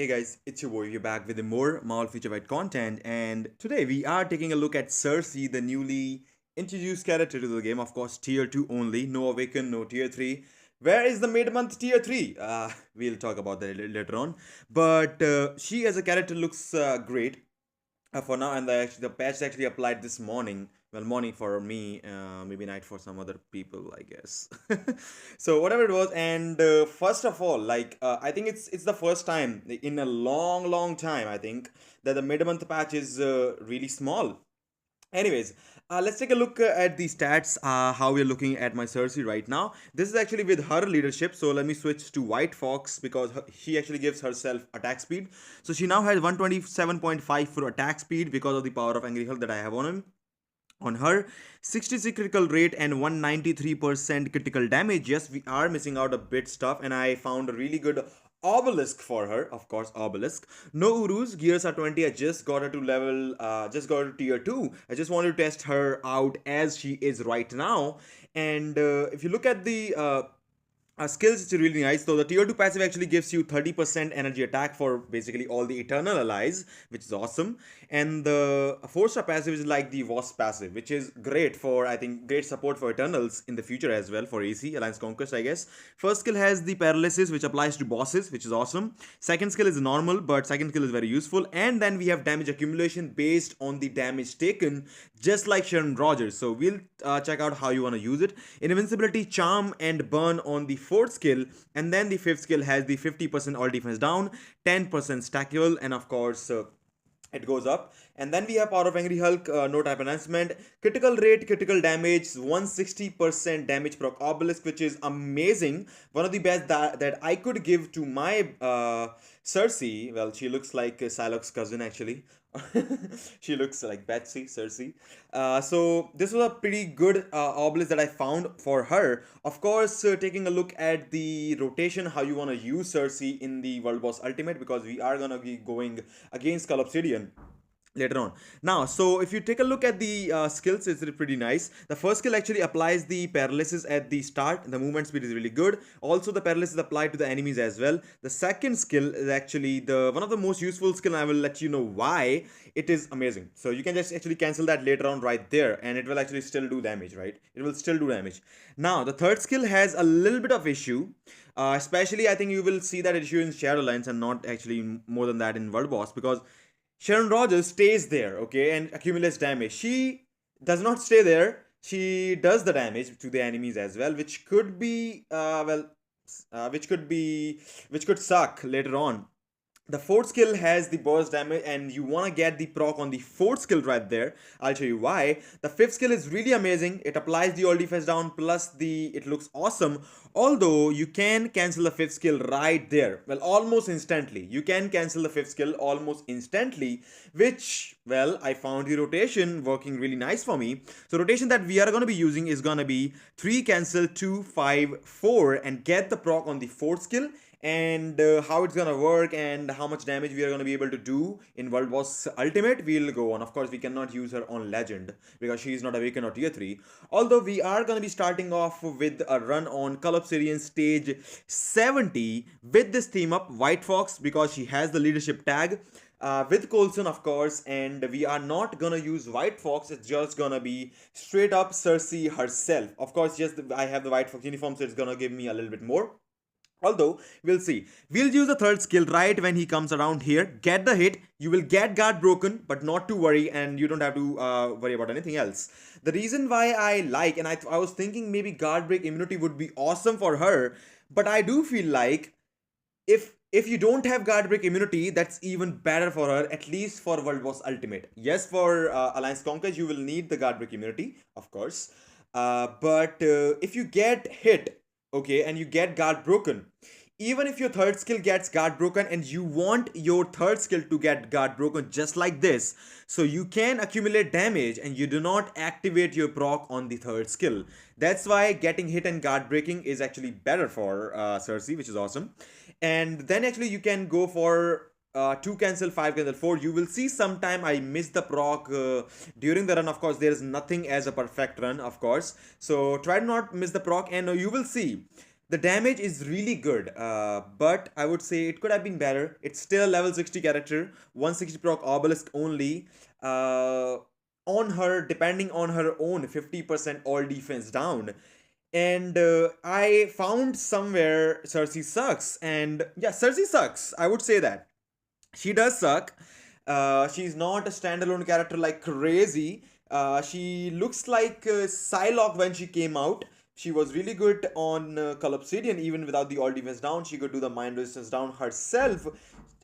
Hey guys, it's your boy. We're back with more Marvel Feature Fight content, and today we are taking a look at Sersi, the newly introduced character to the game. Of course, Tier 2 only, no Awaken, no Tier 3. Where is the mid-month Tier 3? We'll talk about that later on. But she as a character looks great for now, and the patch actually applied this morning. Well, morning for me, maybe night for some other people, I guess. So whatever it was, and first of all, I think it's the first time in a long time, I think, that the mid-month patch is really small. Anyways, let's take a look at the stats, how we're looking at my Sersi right now. This is actually with her leadership, so let me switch to White Fox because she actually gives herself attack speed. So she now has 127.5 for attack speed because of the power of Angry Hulk that I have on him. On her, 66 critical rate and 193% critical damage. Yes, we are missing out a bit stuff, and I found a really good obelisk for her. Of course, obelisk. No Urus, gears are 20. I just got her to level, just got her to tier 2. I just wanted to test her out as she is right now. And if you look at the skills, it's really nice. So the tier 2 passive actually gives you 30% energy attack for basically all the eternal allies, which is awesome. And the 4-star passive is like the wasp passive, which is great for, I think, great support for eternals in the future as well for AC Alliance Conquest, I guess. First skill has the paralysis, which applies to bosses, which is awesome. Second skill is normal, but second skill is very useful. And then we have damage accumulation based on the damage taken, just like Sharon Rogers. So we'll check out how you want to use it. Invincibility, charm, and burn on the fourth skill, and then the fifth skill has the 50% all defense down, 10% stackable, and of course it goes up. And then we have power of Angry Hulk, no type enhancement, critical rate, critical damage, 160% damage proc obelisk, which is amazing. One of the best that I could give to my Sersi. Well, she looks like Psylocke's cousin actually. She looks like Betsy, Sersi. So this was a pretty good obelisk that I found for her. Of course, taking a look at the rotation, how you want to use Sersi in the World Boss Ultimate, because we are gonna be going against Cull Obsidian later on. Now, so if you take a look at the skills, it's pretty nice. The first skill actually applies the paralysis at the start. The movement speed is really good. Also, the paralysis applied to the enemies as well. The second skill is actually the one of the most useful skill, and I will let you know why. It is amazing. So you can just actually cancel that later on right there, and it will actually still do damage, right? It will still do damage. Now, the third skill has a little bit of issue. Especially, I think you will see that issue in Shadowlands and not actually more than that in World Boss, because Sharon Rogers stays there, okay, and accumulates damage. She does not stay there. She does the damage to the enemies as well, which could be, which could suck later on. The fourth skill has the burst damage, and you want to get the proc on the fourth skill right there. I'll show you why. The fifth skill is really amazing. It applies the all defense down, plus it looks awesome. Although you can cancel the fifth skill right there, well, almost instantly. You can cancel the fifth skill almost instantly, which, well, I found the rotation working really nice for me. So rotation that we are going to be using is going to be 3 cancel 2 5 4 and get the proc on the fourth skill. And how it's gonna work and how much damage we are gonna be able to do in World Boss Ultimate, we'll go on. Of course, we cannot use her on Legend because she is not Awakened or Tier 3. Although we are gonna be starting off with a run on Cull Obsidian stage 70 with this team up, White Fox, because she has the leadership tag. With Coulson, of course, and we are not gonna use White Fox. It's just gonna be straight up Sersi herself. Of course, just I have the White Fox uniform, so it's gonna give me a little bit more. Although, we'll see. We'll use the third skill right when he comes around here. Get the hit. You will get guard broken, but not to worry, and you don't have to worry about anything else. The reason why I like, and I was thinking maybe guard break immunity would be awesome for her, but I do feel like if you don't have guard break immunity, that's even better for her, at least for World Boss Ultimate. Yes, for Alliance Conquest, you will need the guard break immunity, of course. But if you get hit, okay, and you get guard broken, even if your third skill gets guard broken and you want your third skill to get guard broken just like this, so you can accumulate damage and you do not activate your proc on the third skill. That's why getting hit and guard breaking is actually better for Sersi, which is awesome. And then actually you can go for 2 cancel 5 cancel 4. You will see sometime I missed the proc during the run. Of course, there is nothing as a perfect run, of course, so try to not miss the proc, and you will see The damage is really good, but I would say it could have been better. It's still a level 60 character, 160 proc obelisk only. Uh, on her, depending on her own 50% all defense down. And I found somewhere Sersi sucks. And yeah, Sersi sucks. I would say that. She does suck. She's not a standalone character like crazy. She looks like Psylocke when she came out. She was really good on Cull Obsidian, even without the all defense down. She could do the mind resistance down herself.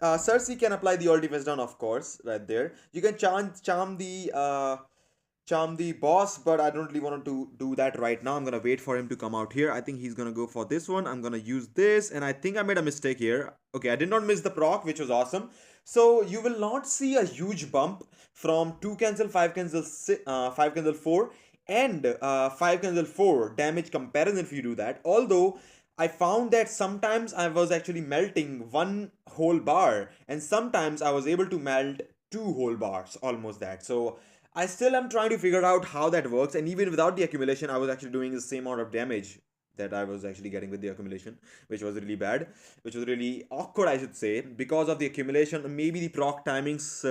Cersei can apply the all defense down, of course, right there. You can charm the boss, but I don't really want to do that right now. I'm gonna wait for him to come out here. I think he's gonna go for this one. I'm gonna use this, and I think I made a mistake here. Okay, I did not miss the proc, which was awesome. So you will not see a huge bump from 2 cancel, 5 cancel, 5 cancel 4 and 5 cancel 4 damage comparison if you do that. Although I found that sometimes I was actually melting one whole bar, and sometimes I was able to melt two whole bars, almost that. So I still am trying to figure out how that works, and even without the accumulation, I was actually doing the same amount of damage that I was actually getting with the accumulation, which was really bad, which was really awkward, I should say, because of the accumulation. Maybe the proc timings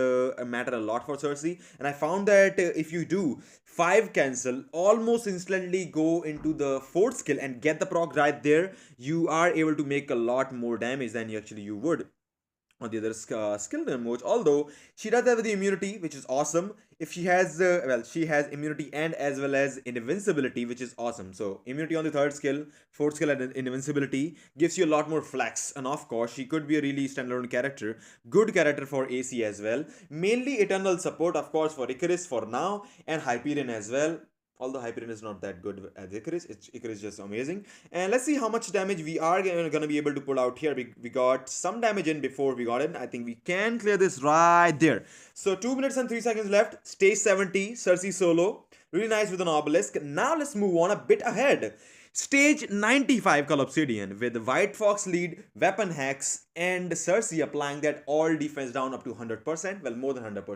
matter a lot for Cersei, and I found that if you do 5 cancel, almost instantly go into the 4th skill and get the proc right there, you are able to make a lot more damage than you would on the other skill modes. Although she does have the immunity, which is awesome. If she has she has immunity and as well as invincibility, which is awesome. So immunity on the 3rd skill, 4th skill, and invincibility gives you a lot more flex. And of course, she could be a really standalone character, good character for AC as well. Mainly eternal support, of course, for Icarus for now, and Hyperion as well. Although Hyperion is not that good as Icarus, Icarus is just amazing. And let's see how much damage we are going to be able to pull out here. We got some damage in before we got in. I think we can clear this right there. So 2 minutes and 3 seconds left. Stage 70, Cersei solo. Really nice with an obelisk. Now let's move on a bit ahead. Stage 95 Cull Obsidian with White Fox lead, weapon hacks, and Cersei applying that all defense down up to 100%. Well, more than 100%.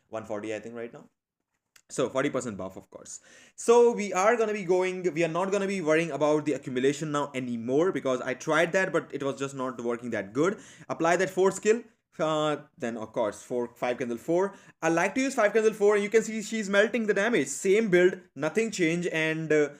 140 I think right now. So 40% buff, of course. So we are not going to be worrying about the accumulation now anymore, because I tried that, but it was just not working that good. Apply that 4th skill. Then of course 5 cancel 4. I like to use 5 cancel 4, and you can see she's melting the damage. Same build, nothing changed. And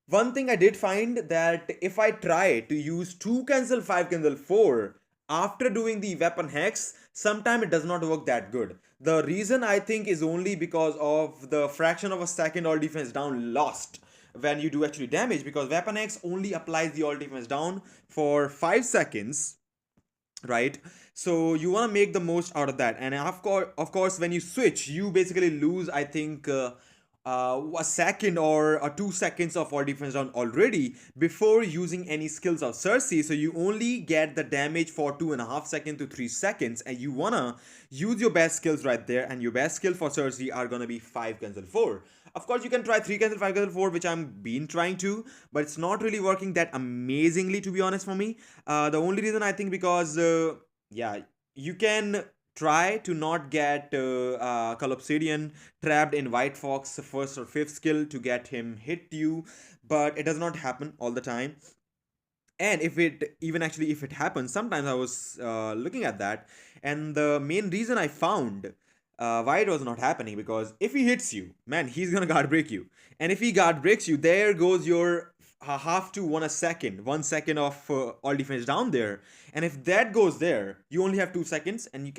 one thing I did find that if I try to use 2 cancel 5 cancel 4 after doing the weapon hacks, sometimes it does not work that good. The reason I think is only because of the fraction of a second all defense down lost when you do actually damage, because weapon X only applies the all defense down for 5 seconds, right? So you want to make the most out of that. And of course when you switch, you basically lose, I think, a second or 2 seconds of all defense down already before using any skills of Cersei. So you only get the damage for 2.5 seconds to 3 seconds, and you wanna use your best skills right there. And your best skill for Cersei are gonna be 5 cancel 4. Of course, you can try 3 cancel 5 cancel 4, which I'm been trying to, but it's not really working that amazingly, to be honest, for me. The only reason I think because yeah, you can try to not get Cull Obsidian trapped in White Fox 1st or 5th skill to get him hit you, but it does not happen all the time. And if it happens, sometimes I was looking at that, and the main reason I found why it was not happening, because if he hits you, man, he's gonna guard break you, and if he guard breaks you, there goes your half to 1 second of all defense down there. And if that goes there, you only have 2 seconds, and you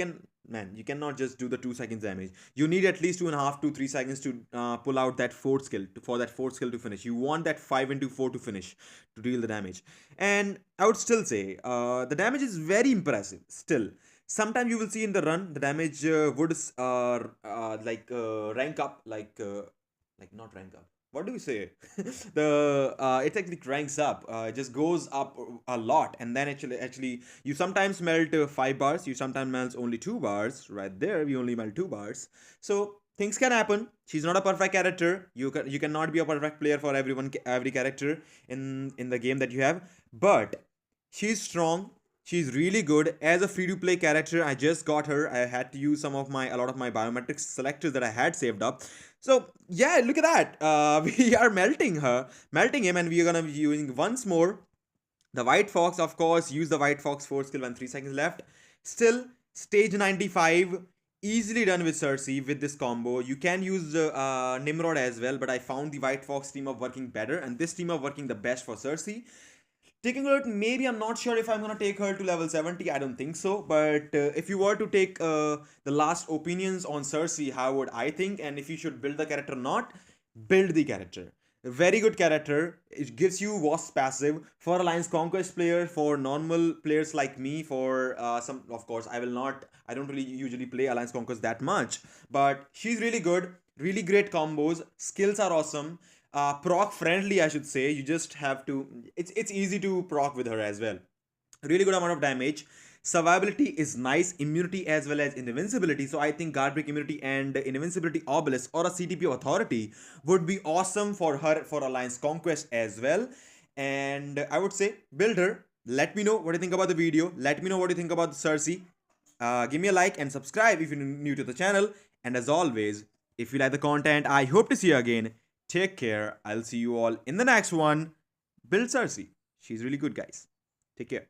cannot just do the 2 seconds damage. You need at least 2.5 to 3 seconds to pull out that 4th skill, for that 4th skill to finish. You want that 5 into 4 to finish, to deal the damage. And I would still say the damage is very impressive still. Sometimes you will see in the run the damage would rank up, not rank up, what do we say? The it actually cranks up. It just goes up a lot, and then actually you sometimes melt 5 bars. You sometimes melt only 2 bars. Right there, we only melt 2 bars. So things can happen. She's not a perfect character. You cannot be a perfect player for every character in the game that you have. But she's strong. She's really good as a free-to-play character. I just got her. I had to use a lot of my biometric selectors that I had saved up. So yeah, look at that. We are melting him, and we are gonna be using once more The White Fox, of course, use the White Fox 4 skill when 3 seconds left. Still, stage 95, easily done with Sersi with this combo. You can use Nimrod as well, but I found the White Fox team up working better, and this team up working the best for Sersi. Taking her, maybe I'm not sure if I'm gonna take her to level 70. I don't think so. But if you were to take the last opinions on Sersi, how would I think? And if you should build the character or not, build the character. A very good character. It gives you Wasp passive for Alliance Conquest player, for normal players like me. For some, of course, I will not. I don't really usually play Alliance Conquest that much, but she's really good. Really great combos. Skills are awesome, proc friendly, I should say. You just have to, it's easy to proc with her as well. Really good amount of damage. Survivability is nice, immunity as well as invincibility. So I think guard break immunity and invincibility obelisk or a CTP authority would be awesome for her for Alliance Conquest as well. And I would say build her. Let me know what you think about the video. Let me know what you think about the Sersi. Give me a like and subscribe if you're new to the channel. And as always, if you like the content, I hope to see you again. Take care. I'll see you all in the next one. Build Sersi. She's really good, guys. Take care.